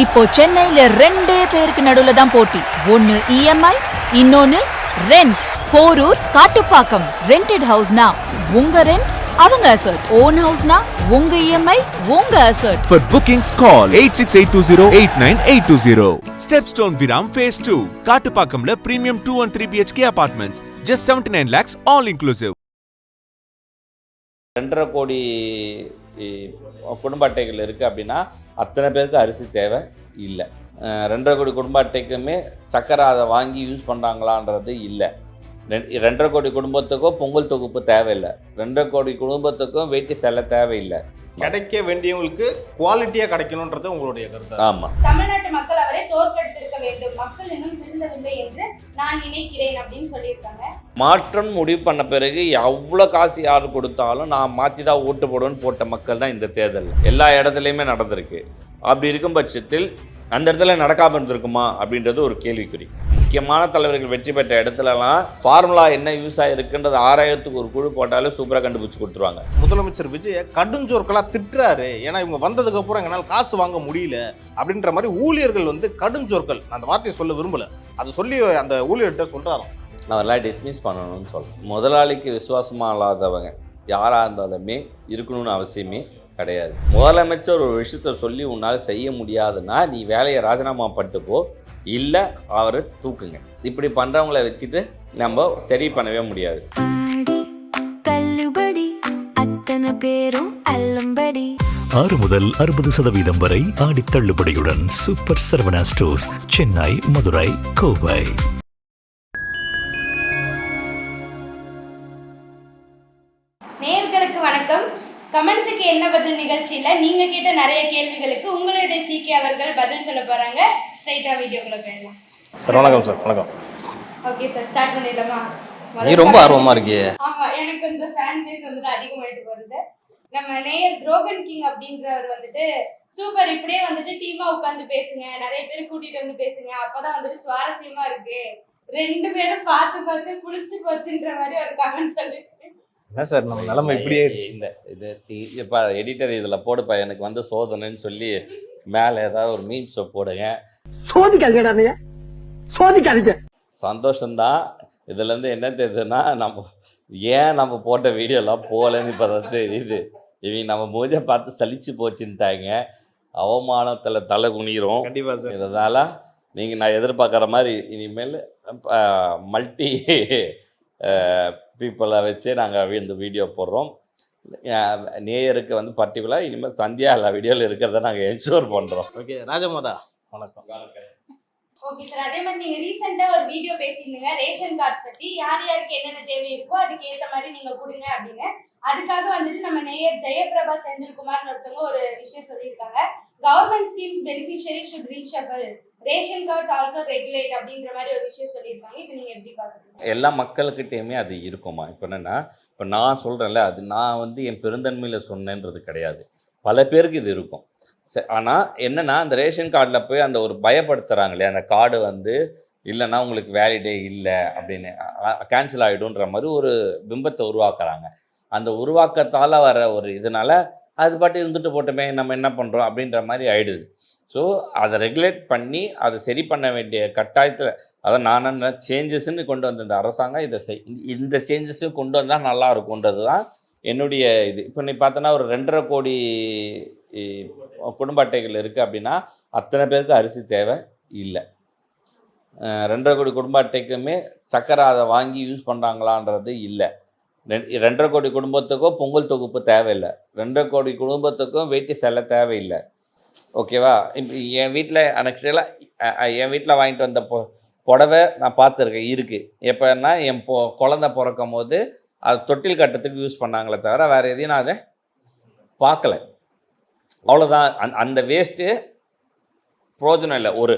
இப்போ சென்னையில ரெண்டே பேருக்கு நடுவுல தான் போட்டி. ஒன்னு இஎம்ஐ, இன்னொன்னு ரெண்ட். போரூர், காட்டுப்பாக்கம். ரெண்டட் ஹவுஸ்னா உங்க ரெண்ட், அவங்க அசர்ட். ஓன் ஹவுஸ்னா உங்க இஎம்ஐ, உங்க assert. For bookings call 8682089820. Stepstone Viram Phase 2. காட்டுப்பாக்கம்ல premium 2 and 3 BHK apartments. Just 79 lakhs all inclusive. 2.5 கோடி குடும்ப அட்டைகள் இருக்குது அப்படின்னா அத்தனை பேருக்கு அரிசி தேவை இல்லை. 2.5 கோடி குடும்ப அட்டைக்குமே சக்கரை அதை வாங்கி யூஸ் பண்ணுறாங்களான்றது இல்லை. 2.5 கோடி குடும்பத்துக்கும் பொங்கல் தொகுப்பு தேவையில்லை. 2.5 கோடி குடும்பத்துக்கும் வேட்டி செல்ல தேவையில்லை. கிடைக்க வேண்டியவங்களுக்கு குவாலிட்டியாக கிடைக்கணுன்றது உங்களுடைய கருத்து. ஆமாம். தமிழ்நாட்டு மக்கள் அவரை தோற்கடித்திருக்க வேண்டும், மக்கள் இன்னும் திருந்தவில்லை என்று நான் நினைக்கிறேன் அப்படின்னு சொல்லியிருக்காங்க. மாற்றம் முடிவு பண்ண பிறகு எவ்வளோ காசு யார் கொடுத்தாலும் நான் மாற்றி தான் ஓட்டு போடுவேன்னு போட்ட மக்கள் தான் இந்த தேர்தல் எல்லா இடத்துலையுமே நடந்திருக்கு. அப்படி இருக்கும் பட்சத்தில் அந்த இடத்துல நடக்காமல் இருந்திருக்குமா அப்படின்றது ஒரு கேள்விக்குறி. முக்கியமான தலைவர்கள் வெற்றி பெற்ற இடத்துலலாம் ஃபார்முலா என்ன யூஸ் ஆகிருக்குன்றது ஆராயத்துக்கு ஒரு குழு போட்டாலே சூப்பராக கண்டுபிடிச்சி கொடுத்துருவாங்க. முதலமைச்சர் விஜய் கடுஞ்சோர்களாக திட்டுறாரு. ஏன்னா இவங்க வந்ததுக்கப்புறம் எங்களால் காசு வாங்க முடியல அப்படின்ற மாதிரி ஊழியர்கள் கடுஞ்சோர்கள், அந்த வார்த்தையை சொல்ல விரும்பலை, அது சொல்லி அந்த ஊழியர்கிட்ட சொல்கிறாராம். அவரெல்லாம் டிஸ்மிஸ் பண்ணணும்னு சொல்கிறேன். முதலாளிக்கு விசுவாசமாக இல்லாதவங்க யாராக இருந்தாலுமே இருக்கணும்னு அவசியமே கிடையாது. முதலமைச்சர் ஒரு விஷயத்த சொல்லி உன்னால் செய்ய முடியாதுன்னா நீ வேலையை ராஜினாமா பண்ணிட்டுப்போ, இல்லை அவரை தூக்குங்க. இப்படி பண்ணுறவங்கள வச்சுட்டு நம்ம சரி பண்ணவே முடியாது. 6 முதல் 60% வரை ஆடி தள்ளுபடியுடன் சூப்பர் சரவணா ஸ்டோர்ஸ், சென்னை, மதுரை, கோவை. நேயர்களுக்கு வணக்கம். கமெண்ட்ஸுக்கு என்ன பதில் நிகழ்ச்சியில நீங்க கேட்ட நிறைய கேள்விகளுக்கு உங்களுடைய சிகே அவர்கள் பதில் சொல்ல போறாங்க. ஸ்ட்ரைட்டா வீடியோக்குள்ள போயிடலாம். சார் வணக்கம். சார் வணக்கம். ஓகே சார், ஸ்டார்ட் பண்ணிடலாமா? நீ ரொம்ப ஆர்வமா இருக்கியே. ஆமா, எனக்கு கொஞ்சம் ஃபேன் பேஸ் அதிகமாயிட்டு போகுது சார். நம்ம நேயர் ரோகன் கிங் அப்படின்றவர் சூப்பர், இப்படியே டீமா உட்காந்து பேசுங்க, நிறைய பேர் கூட்டிட்டு பேசுங்க, அப்பதான் சுவாரஸ்யமா இருக்கு, 2 பேரும் பார்த்து புளிச்சு போச்சுன்ற மாதிரி ஒரு கமெண்ட் சொல்லிருக்கேன். என்ன சார் நம்ம நிலைமை இப்படியே இந்த இது இப்போ எடிட்டர் இதில் போடுப்பா எனக்கு சோதனைன்னு சொல்லி மேலே ஏதாவது ஒரு மீம்ஸை போடுங்க. சோதிக்காதீங்க. சந்தோஷம்தான். இதுலேருந்து என்ன தெரியுதுன்னா நம்ம போட்ட வீடியோலாம் போகலன்னு இப்போ தான் தெரியுது. இவங்க நம்ம மூஞ்சை பார்த்து சலிச்சு போச்சுன்ட்டாங்க. அவமானத்தில் தலை குனிகிறோம். கண்டிப்பாக சார். இதனால் நீங்கள் நான் எதிர்பார்க்குற மாதிரி இனிமேல் மல்டி பீப்புளை வச்சே நாங்கள் இந்த வீடியோ போடுறோம். நேயருக்கு பர்டிகுலர் இனிமேல் சந்தியா எல்லா வீடியோவில் இருக்கிறத நாங்கள் என்ஷூர் பண்ணுறோம். ஓகே ராஜமாதா வணக்கம். ஓகே சார், அதே மாதிரி நீங்க ரீசெண்டா ஒரு வீடியோ பேசியிருந்தீங்க ரேஷன் கார்ட்ஸ் பத்தி, யார் யாருக்கு என்னென்ன தேவை இருக்கோ அதுக்கு ஏற்ற மாதிரி நீங்க கொடுங்க அப்படின்னு. அதுக்காக நம்ம நேயர் ஜெயபிரபா செந்தில்குமார்னு ஒருத்தவங்க ஒரு விஷயம் சொல்லியிருக்காங்க. Government schemes beneficiary should reachable, ration cards also regulate அப்படின்ற மாதிரி ஒரு விஷயம் சொல்லியிருக்காங்க. இது நீங்க எப்படி பாக்குறீங்க? எல்லா மக்கள்கிட்டையுமே அது இருக்குமா? இப்போ என்னென்னா, இப்போ நான் சொல்கிறேன்ல, அது நான் என் பெருந்தன்மையில் சொன்னேன்றது கிடையாது. பல பேருக்கு இது இருக்கும். ஆனால் என்னென்னா, அந்த ரேஷன் கார்டில் போய் அந்த ஒரு பயப்படுத்துகிறாங்களே, அந்த கார்டு இல்லைன்னா உங்களுக்கு வேலிடே இல்லை அப்படின்னு கேன்சல் ஆகிடுன்ற மாதிரி ஒரு பிம்பத்தை உருவாக்குறாங்க. அந்த உருவாக்கத்தால் வர ஒரு இதனால் அது பாட்டு இருந்துட்டு போட்டோமே, நம்ம என்ன பண்ணுறோம் அப்படின்ற மாதிரி ஆகிடுது. ஸோ அதை ரெகுலேட் பண்ணி அதை சரி பண்ண வேண்டிய கட்டாயத்தில், அதை நான் என்ன சேஞ்சஸ்ன்னு கொண்டு வந்த இந்த அரசாங்கம் இந்த சேஞ்சஸையும் கொண்டு வந்தால் நல்லா இருக்கும்ன்றது தான் என்னுடைய இது. இப்போ நீ பார்த்தோன்னா ஒரு 2.5 கோடி குடும்ப அட்டைகள் இருக்குது அப்படின்னா அத்தனை பேருக்கு அரிசி தேவை இல்லை. 2.5 கோடி குடும்ப அட்டைக்குமே சக்கரை அதை வாங்கி யூஸ் பண்ணுறாங்களான்றது இல்லை. 2.5 கோடி குடும்பத்துக்கும் பொங்கல் தொகுப்பு தேவையில்லை. 2.5 கோடி குடும்பத்துக்கும் வேட்டி செல்ல தேவையில்லை. ஓகேவா? இப்போ என் வீட்டில் என் வீட்டில் வாங்கிட்டு வந்த புடவை நான் பார்த்துருக்கேன் இருக்குது. எப்போன்னா என் குழந்தை பிறக்கும் போது அது தொட்டில் கட்டத்துக்கு யூஸ் பண்ணாங்களே தவிர வேறு எதையும் நான் அதை பார்க்கல. அவ்வளோதான். அந்த வேஸ்ட்டு பிரயோஜனம் இல்லை. ஒரு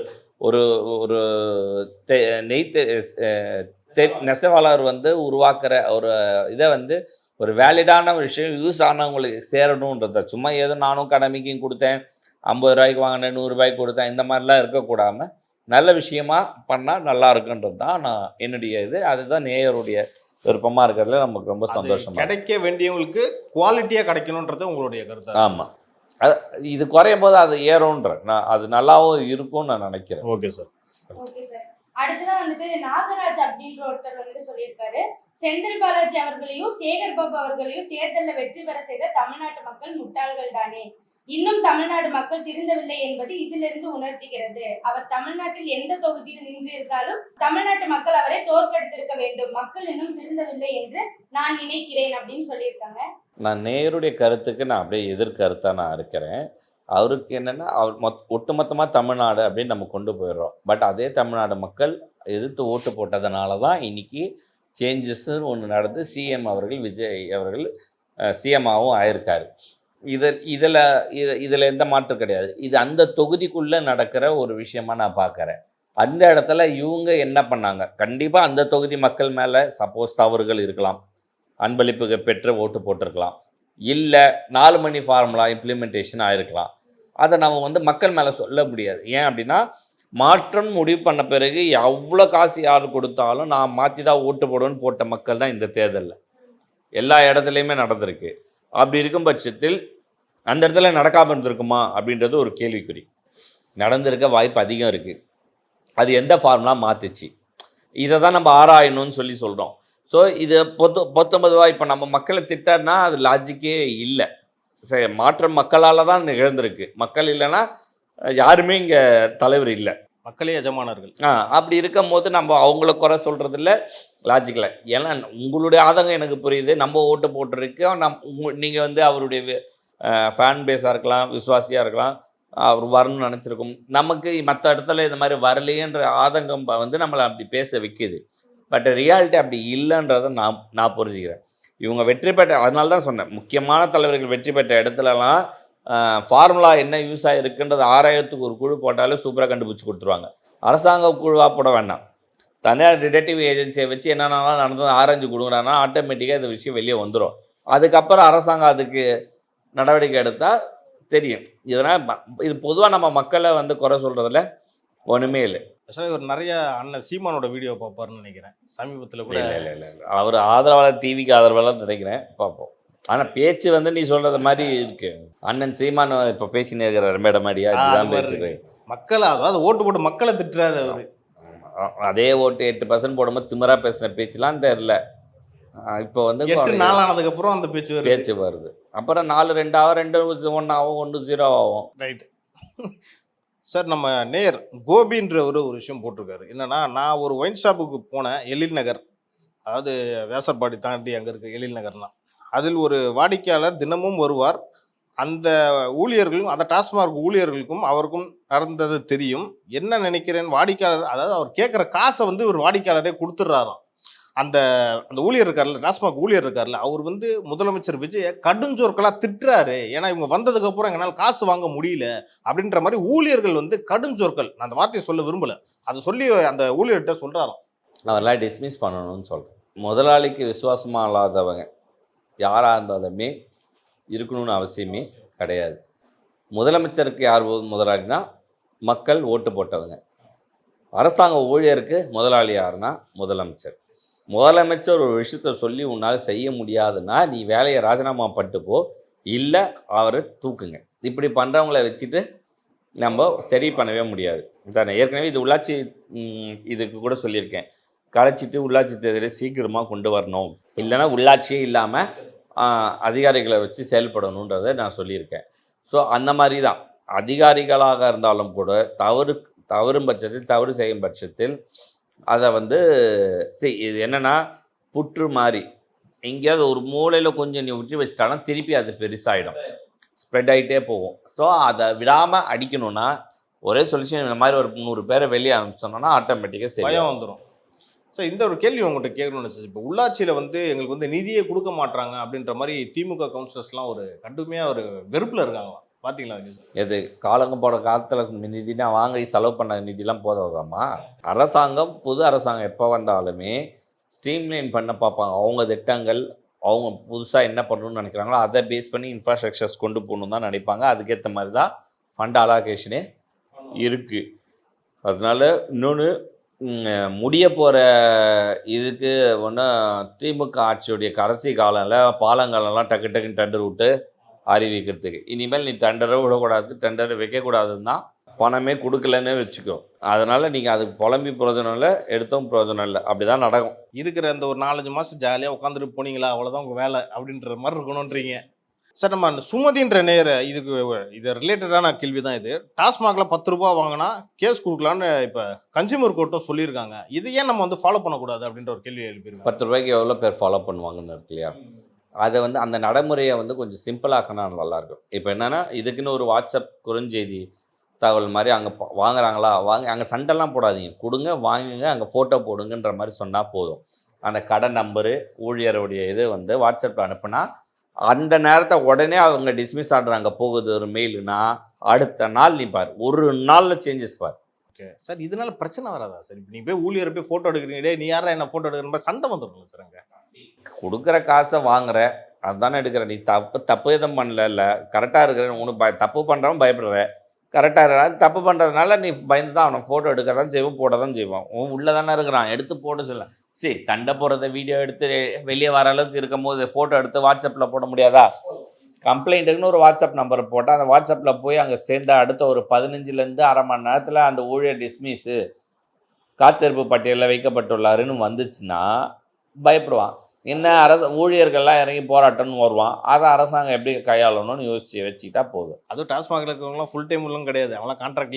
ஒரு ஒரு நெசவாளர் உருவாக்குற ஒரு இதை ஒரு வேலிடான விஷயம் யூஸ் ஆனவங்களுக்கு சேரணுன்றத, சும்மா ஏதோ நானும் கடமைக்கும் கொடுத்தேன், 50 ரூபாய்க்கு வாங்கினேன், 100 ரூபாய்க்கு கொடுத்தேன், இந்த மாதிரிலாம் இருக்கக்கூடாமல் நல்ல விஷயமா பண்ணால் நல்லா இருக்குன்றது தான் நான் என்னுடைய இது. அதுதான் நேயருடைய விருப்பமாக இருக்கிறதுல நமக்கு ரொம்ப சந்தோஷம். கிடைக்க வேண்டியவங்களுக்கு குவாலிட்டியாக கிடைக்கணுன்றது உங்களுடைய கருத்து. ஆமாம். அது இது குறையும் போது அது ஏறும்ன்ற நான் அது நல்லாவும் இருக்கும்னு நான் நினைக்கிறேன். Okay sir. Okay sir. அடுத்ததான் வந்துட்டு நாகராஜ் அப்படின்ற ஒருத்தர் வந்துட்டு சொல்லியிருக்காரு, செந்தில் பாலாஜி அவர்களையும் சேகர் பாபு அவர்களையும் தேர்தலில் வெற்றி பெற செய்த தமிழ்நாட்டு மக்கள் முட்டாள்கள் தானே, இன்னும் தமிழ்நாடு மக்கள் திருந்தவில்லை என்பது இதிலிருந்து உணர்த்துகிறது. அவர் தமிழ்நாட்டில் எந்த தொகுதியில் நின்று இருந்தாலும் தமிழ்நாட்டு மக்கள் அவரை தோற்கடித்திருக்க வேண்டும். மக்கள் இன்னும் திருந்தவில்லை என்று நான் நினைக்கிறேன் அப்படின்னு சொல்லியிருக்காங்க. நான் நேருடைய கருத்துக்கு நான் அப்படியே எதிர்கருத்தாக நான் இருக்கிறேன். அவருக்கு என்னென்னா அவர் ஒட்டுமொத்தமாக தமிழ்நாடு அப்படின்னு நம்ம கொண்டு போயிடுறோம். பட் அதே தமிழ்நாடு மக்கள் எதிர்த்து ஓட்டு போட்டதுனால தான் இன்றைக்கி சேஞ்சஸ்ன்னு ஒன்று நடந்து சிஎம் அவர்கள் விஜய் அவர்கள் சிஎம்மாகவும் ஆயிருக்காரு. இதில் எந்த மாற்றம் கிடையாது. இது அந்த தொகுதிக்குள்ளே நடக்கிற ஒரு விஷயமாக நான் பார்க்குறேன். அந்த இடத்துல இவங்க என்ன பண்ணாங்க, கண்டிப்பாக அந்த தொகுதி மக்கள் மேலே சப்போஸ் தவறுகள் இருக்கலாம், அன்பளிப்புக்கு பெற்று ஓட்டு போட்டிருக்கலாம், இல்லை 4 மணி ஃபார்முலா இம்ப்ளிமெண்டேஷன் ஆகிருக்கலாம். அதை நம்ம மக்கள் மேலே சொல்ல முடியாது. ஏன் அப்படின்னா மாற்றம் முடிவு பண்ண பிறகு எவ்வளோ காசு யார் கொடுத்தாலும் நான் மாற்றி தான் ஓட்டு போடுவேன்னு போட்ட மக்கள் தான் இந்த தேர்தலில் எல்லா இடத்துலையுமே நடந்திருக்கு. அப்படி இருக்கும் பட்சத்தில் அந்த இடத்துல நடக்காமல் இருந்திருக்குமா அப்படின்றது ஒரு கேள்விக்குறி. நடந்திருக்க வாய்ப்பு அதிகம் இருக்குது. அது எந்த ஃபார்முலா மாற்றுச்சு, இதை தான் நம்ம ஆராயணும்னு சொல்கிறோம். ஸோ இது 19 இப்போ நம்ம மக்களை திட்டனா அது லாஜிக்கே இல்லை. சரி, மாற்றம் மக்களால் தான் நிகழ்ந்திருக்கு. மக்கள் இல்லைன்னா யாருமே இங்கே தலைவர் இல்லை, மக்களே எஜமானர்கள். அப்படி இருக்கும் போது நம்ம அவங்கள குறை சொல்கிறதில்ல, லாஜிக்கில். ஏன்னா உங்களுடைய ஆதங்கம் எனக்கு புரியுது. நம்ம ஓட்டு போட்டிருக்கோம், நீங்கள் அவருடைய ஃபேன் பேஸாக இருக்கலாம், விசுவாசியாக இருக்கலாம், அவர் வரணும்னு நினச்சிருக்கும். நமக்கு மற்ற இடத்துல இந்த மாதிரி வரலையேன்ற ஆதங்கம் நம்மளை அப்படி பேச வைக்கிது. பட் ரியாலிட்டி அப்படி இல்லைன்றதை நான் புரிஞ்சுக்கிறேன். இவங்க வெற்றி பெற்ற, அதனால தான் சொன்னேன், முக்கியமான தலைவர்கள் வெற்றி பெற்ற இடத்துலலாம் ஃபார்முலா என்ன யூஸ் ஆகிருக்குன்றது ஆராயத்துக்கு ஒரு குழு போட்டாலே சூப்பராக கண்டுபிடிச்சி கொடுத்துருவாங்க. அரசாங்க குழுவாக போட வேண்டாம், தனியார் டிடெக்டிவ் ஏஜென்சியை வச்சு என்னென்னலாம் நடந்தது ஆராய்ஞ்சு கொடுக்குறாங்கன்னா ஆட்டோமேட்டிக்காக இந்த விஷயம் வெளியே வந்துடும். அதுக்கப்புறம் அரசாங்கம் அதுக்கு நடவடிக்கை எடுத்தால் தெரியும். இதனால் இது பொதுவாக நம்ம மக்களை குறை சொல்கிறதுல ஒன்றுமே இல்லை. ஆக்சுவலாக இவர் நிறைய அண்ணன் சீமானோட வீடியோ பார்ப்பாருன்னு நினைக்கிறேன். சமீபத்தில் கூட இல்லை அவர் ஆதரவாளர், டிவிக்கு ஆதரவாளர் நினைக்கிறேன், பார்ப்போம். ஆனால் பேச்சு நீ சொல்கிறது மாதிரி இருக்கு. அண்ணன் சீமான் இப்போ பேசினே இருக்கிறார் மேடமாடியா, இப்படிதான் பேசுகிறேன். மக்களை, அதாவது ஓட்டு போட்டு மக்களை திட்டுறாரு அவர். அதே ஓட்டு 8% போடும்போது திமிரா பேசின பேச்சுலாம் தெரியல. இப்போ 8 நாள் ஆனதுக்கப்புறம் அந்த பேச்சு வருது. அப்புறம் 4-2 ஆகும், 2-1 ஆகும், 1-0 ஆகும். Right sir. நம்ம நேர் கோபின்ற ஒரு விஷயம் போட்டிருக்காரு. என்னன்னா, நான் ஒரு ஒயின் ஷாப்புக்கு போனேன், எழில் நகர், அதாவது வேசர்பாடி தாண்டி அங்கே இருக்குது எழில் நகர்னா. அதில் ஒரு வாடிக்கையாளர் தினமும் வருவார். அந்த ஊழியர்களும், அந்த டாஸ்மார்க் ஊழியர்களுக்கும் அவருக்கும் நடந்தது தெரியும். என்ன நினைக்கிறேன், வாடிக்கையாளர், அதாவது அவர் கேட்குற காசை ஒரு வாடிக்கையாளரே கொடுத்துட்றாராம். அந்த அந்த ஊழியர் இருக்கார்ல, டாஸ்மாக் ஊழியர் இருக்கார்ல, அவர் முதலமைச்சர் விஜயை கடுஞ்சொற்களாக திட்டுறாரு. ஏன்னா இவங்க வந்ததுக்கப்புறம் எங்களால் காசு வாங்க முடியல அப்படின்ற மாதிரி ஊழியர்கள் கடுஞ்சொற்கள், நான் அந்த வார்த்தையை சொல்ல விரும்பலை, அதை சொல்லி அந்த ஊழியர்கிட்ட சொல்கிறாராம். அவரெல்லாம் டிஸ்மிஸ் பண்ணணும்னு சொல்கிறேன். முதலாளிக்கு விசுவாசமாக இல்லாதவங்க யாராக இருந்தாலுமே இருக்கணும்னு அவசியமே கிடையாது. முதலமைச்சருக்கு யார் முதலாளினா மக்கள் ஓட்டு போட்டவங்க. அரசாங்க ஊழியருக்கு முதலாளி யாருன்னா முதலமைச்சர். முதலமைச்சர் ஒரு விஷயத்த சொல்லி உன்னால் செய்ய முடியாதுன்னா நீ வேலையை ராஜினாமா பண்ணிட்டு போ, இல்லை அவரை தூக்குங்க. இப்படி பண்ணுறவங்கள வச்சுட்டு நம்ம சரி பண்ணவே முடியாது தானே. ஏற்கனவே இது உள்ளாட்சி இதுக்கு கூட சொல்லியிருக்கேன், கலைச்சிட்டு உள்ளாட்சி தேர்தலை சீக்கிரமாக கொண்டு வரணும், இல்லைன்னா உள்ளாட்சியே இல்லாமல் அதிகாரிகளை வச்சு செயல்படணுன்றதை நான் சொல்லியிருக்கேன். ஸோ அந்த மாதிரி தான் அதிகாரிகளாக இருந்தாலும் கூட தவறும் பட்சத்தில், தவறு செய்யும் பட்சத்தில் அதை சரி, இது என்னென்னா புற்று மாதிரி எங்கேயாவது ஒரு மூலையில் கொஞ்சம் நீ விட்டு வச்சிட்டாலும் திருப்பி அது பெருசாகிடும், ஸ்ப்ரெட் ஆகிட்டே போகும். ஸோ அதை விடாமல் அடிக்கணும்னா ஒரே சொல்யூஷன், இந்த மாதிரி ஒரு 100 பேரை வெளியே அனுப்பிச்சோம்னா ஆட்டோமேட்டிக்காக சரி பயம் வந்துடும். ஸோ இந்த ஒரு கேள்வி உங்கள்கிட்ட கேட்கணும்னு நினச்சி, இப்போ உள்ளாட்சியில் எங்களுக்கு நிதியே கொடுக்க மாட்டாங்க அப்படின்ற மாதிரி திமுக கவுன்சிலர்ஸ்லாம் ஒரு கடுமையாக ஒரு வெறுப்பில் இருக்காங்களாம், பார்த்தீங்களா? எது காலங்க போட காலத்தில் நிதினா வாங்கி செலவு பண்ண நிதிலாம் போதாதாம்மா. அரசாங்கம், புது அரசாங்கம் எப்போ வந்தாலுமே ஸ்ட்ரீம்லைன் பண்ண பார்ப்பாங்க. அவங்க திட்டங்கள், அவங்க புதுசாக என்ன பண்ணணும்னு நினைக்கிறாங்களோ அதை பேஸ் பண்ணி இன்ஃப்ராஸ்ட்ரக்சர்ஸ் கொண்டு போகணுன்னு தான் நினைப்பாங்க. அதுக்கேற்ற மாதிரி தான் ஃபண்ட் அலோகேஷனே இருக்குது. அதனால இன்னொன்று, முடிய போகிற இதுக்கு திமுக ஆட்சியுடைய கடைசி காலம்ல பாலங்களெல்லாம் டக்குன்னு டெண்டர் விட்டு அறிவிக்கிறதுக்கு. இனிமேல் நீ டெண்டரை விடக்கூடாது, டெண்டரை வைக்கக்கூடாதுன்னு தான் பணமே கொடுக்கலன்னு வச்சுக்கோ. அதனால் நீங்கள் அதுக்கு புலம்பி பிரயோஜனம் இல்லை, எடுத்தும் பிரயோஜனம் இல்லை. அப்படி தான் நடக்கும். இருக்கிற அந்த ஒரு 4-5 மாதம் ஜாலியாக உட்காந்துட்டு போனீங்களா அவ்வளோதான் உங்கள் வேலை அப்படின்ற மாதிரி இருக்கணுன்றீங்க. சார் நம்ம அந்த சுமதின்ற நேர இது ரிலேட்டடான கேள்வி தான் இது. டாஸ்மாகில் 10 ரூபா வாங்கினா கேஸ் கொடுக்கலான்னு இப்போ கன்சியூமர் கோர்ட்டும் சொல்லியிருக்காங்க. இது ஏன் நம்ம வந்து ஃபாலோ பண்ணக்கூடாது அப்படின்ற ஒரு கேள்வி எழுப்பியிருக்காங்க. 10 ரூபாய்க்கு எவ்வளோ பேர் ஃபாலோ பண்ணுவாங்கன்னு இருக்கு இல்லையா? அதை வந்து அந்த நடைமுறையை வந்து கொஞ்சம் சிம்பிளாக்கினா நல்லாயிருக்கும். இப்போ என்னென்னா இதுக்குன்னு ஒரு வாட்ஸ்அப் குறுஞ்செய்தி தகவல் மாதிரி அங்கே வாங்குறாங்களா அங்கே சண்டைலாம் போடாதீங்க, கொடுங்க வாங்குங்க, அங்கே ஃபோட்டோ போடுங்கன்ற மாதிரி சொன்னால் போதும். அந்த கடை நம்பரு ஊழியருடைய இது வந்து வாட்ஸ்அப்பில் அனுப்புனா அந்த நேரத்தை உடனே அவங்க டிஸ்மிஸ் ஆர்டர் அங்கே போகுது ஒரு மெயிலுனா அடுத்த நாள் நீ பார், ஒரு நாளில் சேஞ்சஸ் பார். ஓகே சார், இதனால பிரச்சனை வராதா சார்? இப்போ நீ போய் ஊழியரை போய் ஃபோட்டோ எடுக்கிறீங்க, நீ யாரா என்ன ஃபோட்டோ எடுக்கிற சண்டை வந்துடும் சார். அங்கே கொடுக்குற காசை வாங்குற அதுதானே எடுக்கிற, நீ தப்பு எதுவும் பண்ணல, கரெக்டாக இருக்கிற உனக்கு தப்பு பண்ணுறவன் பயப்படுற, கரெக்டாக இருக்கிற தப்பு பண்ணுறதுனால நீ பயந்து தான் அவனை ஃபோட்டோ எடுக்க தான் செய்வோம், போட தான் செய்வான். உள்ளே தானே இருக்கிறான், எடுத்து போட சொல்ல. சரி, சண்டை போடுறத வீடியோ எடுத்து வெளியே வர அளவுக்கு இருக்கும் போது ஃபோட்டோ எடுத்து வாட்ஸ்அப்பில் போட முடியாதா? கம்ப்ளைண்ட்டுக்குன்னு ஒரு வாட்ஸ்அப் நம்பரை போட்டால் அந்த வாட்ஸ்அப்பில் போய் அங்கே சேர்ந்த அடுத்த ஒரு 15லேருந்து அரை மணி நேரத்தில் அந்த ஊழியர் டிஸ்மிஸு காத்திருப்பு பட்டியலில் வைக்கப்பட்டுள்ளாருன்னு வந்துச்சுன்னா பயப்படுவான். என்ன ஊழியர்கள்லாம் இறங்கி போராட்டம்னு வருவான். அதை அரசாங்கம் எப்படி கையாளணும்னு யோசிச்சு வச்சுக்கிட்டா போதும். அதுவும் டாஸ்மாகில் இருக்கிறவங்களாம் ஃபுல் டைம் உள்ளும் கிடையாது, அவங்களாம் கான்ட்ராக்ட்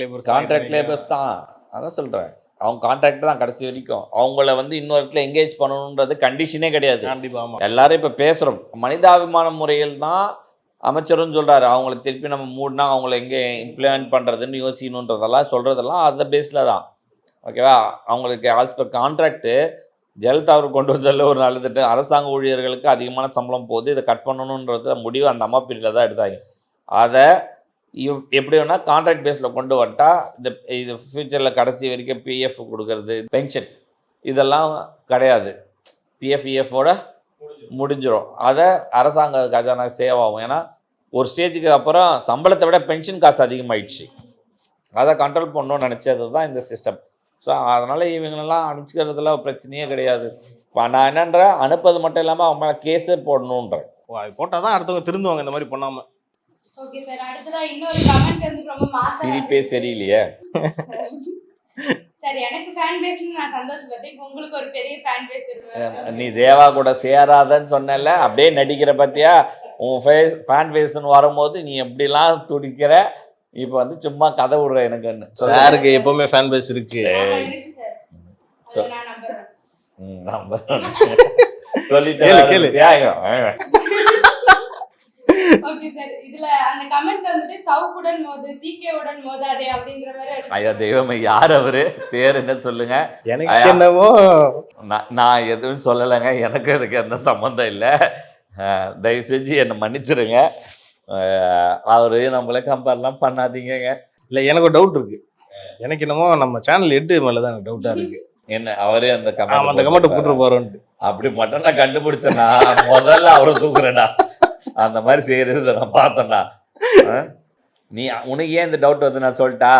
லேபர்ஸ் தான். அதான் சொல்கிறேன், அவங்க கான்ட்ராக்ட் தான் கடைசி வரைக்கும். அவங்கள வந்து இன்னொரு இடத்துல எங்கேஜ் பண்ணணுன்றது கண்டிஷனே கிடையாது. கண்டிப்பாக எல்லாரும் இப்போ பேசுகிறோம் மனிதாபிமான முறையில் தான் அமைச்சரும் சொல்கிறாரு. அவங்கள திருப்பி நம்ம மூடினா அவங்கள எங்கே இம்ப்ளிமெண்ட் பண்ணுறதுன்னு யோசிக்கணுன்றதெல்லாம் சொல்கிறதெல்லாம் அந்த பேஸில் தான். ஓகேவா? அவங்களுக்கு ஆஸ் பர் கான்ட்ராக்டு ஜெயலலிதா அவர் கொண்டு வந்ததில் ஒரு நல்ல திட்டம், அரசாங்க ஊழியர்களுக்கு அதிகமான சம்பளம் போது இதை கட் பண்ணணுன்றத முடிவு அந்த அம்மா பீரியடில் தான் எடுத்தாங்க. அதை எப்படி வேணால் கான்ட்ராக்ட் பேஸில் கொண்டு வந்துட்டா இது ஃப்யூச்சரில் கடைசி வரைக்கும் பிஎஃப் கொடுக்கறது, பென்ஷன் இதெல்லாம் கிடையாது. பிஎஃப் இஎஃபோட முடிஞ்சிடும். அதை அரசாங்க கஜானா சேவ் ஆகும். ஏன்னா ஒரு ஸ்டேஜுக்கு அப்புறம் சம்பளத்தை விட பென்ஷன் காசு அதிகமாகிடுச்சு. அதை கண்ட்ரோல் பண்ணணும்னு நினச்சது தான் இந்த சிஸ்டம். ஸோ அதனால் இவங்களெல்லாம் அனுப்பிச்சிக்கிறதுல பிரச்சனையே கிடையாது. இப்போ நான் என்னன்ற அனுப்புறது மட்டும் இல்லாமல் அவங்க மேலே கேஸே போடணுன்றேன். போட்டால் தான் அடுத்தவங்க திருந்துவாங்க இந்த மாதிரி பண்ணாமல். ஓகே சார், அடுத்ததா இன்னொரு கமெண்ட் வந்து ரொம்ப மாசா சிரிப்பே சரியில்லையே. சார், எனக்கு ஃபேன் பேஸ்னு நான் சந்தோஷப்பட்டேன். இப்போ உங்களுக்கு ஒரு பெரிய ஃபேன் பேஸ் இருக்கு. நீ தேவா கூட சேராதன்னு சொன்னல, அப்படியே நடிக்கிற பத்தியா? உன் ஃபேன் பேஸ்ன்னு வரும்போது நீ எப்படிலாம் துடிக்கிற, இப்போ வந்து சும்மா கதை விடுற எனக்குன்னு. சாருக்கு எப்பவுமே ஃபேன் பேஸ் இருக்கு. இருக்கு சார், நான் நம்புறேன். சொல்லிட்டு ஓகே சார், இதுல அந்த கமெண்ட்ல வந்துட்டு சவுக்குடன் மோது சீகே உடன் மோதாதே அப்படிங்கிற மாதிரி. ஐயா தெய்வமே, யார் அவரு? பேர் என்ன சொல்லுங்க. எனக்கு என்னவோ நான் எதுவும் சொல்லலைங்க, எனக்கு அதுக்கு எந்த சம்மந்தம் இல்லை. தயவு செஞ்சு என்னை மன்னிச்சிருங்க. அவரு நம்மளே கம்பேர்லாம் பண்ணாதீங்க. இல்லை, எனக்கு ஒரு டவுட் இருக்கு. எனக்கு என்னமோ நம்ம சேனல் 8 மேலே தான் எனக்கு டவுட்டாக இருக்கு. என்ன அவரே அந்த கமெண்ட் போட்டு போறோன்ட்டு அப்படி மட்டும் நான் கண்டுபிடிச்சேன்னா முதல்ல அவரை தூக்குறேன்டா. அந்த மாதிரி செய்யறது நான் பார்த்தேன்னா நீ உனக்கு ஏன் இந்த டவுட் வந்து நான் சொல்லிட்டா?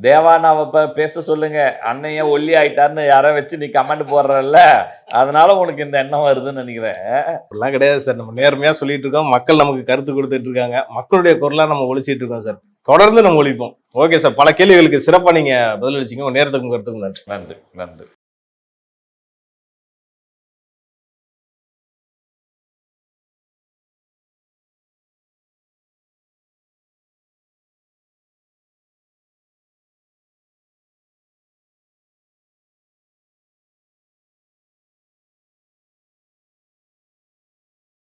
தேவானாவை பேச சொல்லுங்க, அண்ணைய ஒல்லி ஆயிட்டாருன்னு யாரை வச்சு நீ கமெண்ட் போடுறல்ல, அதனால உனக்கு இந்த எண்ணம் வருதுன்னு நினைக்கிறேன். அப்படிலாம் கிடையாது சார், நம்ம நேர்மையாக சொல்லிட்டு இருக்கோம். மக்கள் நமக்கு கருத்து கொடுத்துட்டு இருக்காங்க, மக்களுடைய குரலாக நம்ம ஒழிச்சிட்டு இருக்கோம் சார். தொடர்ந்து நம்ம ஒழிப்போம். ஓகே சார், பல கேள்விகளுக்கு சிறப்பாக நீங்கள் பதிலளிச்சிங்க. உங்கள் நேரத்துக்கும் கருத்துக்கும் நன்றி. நன்றி.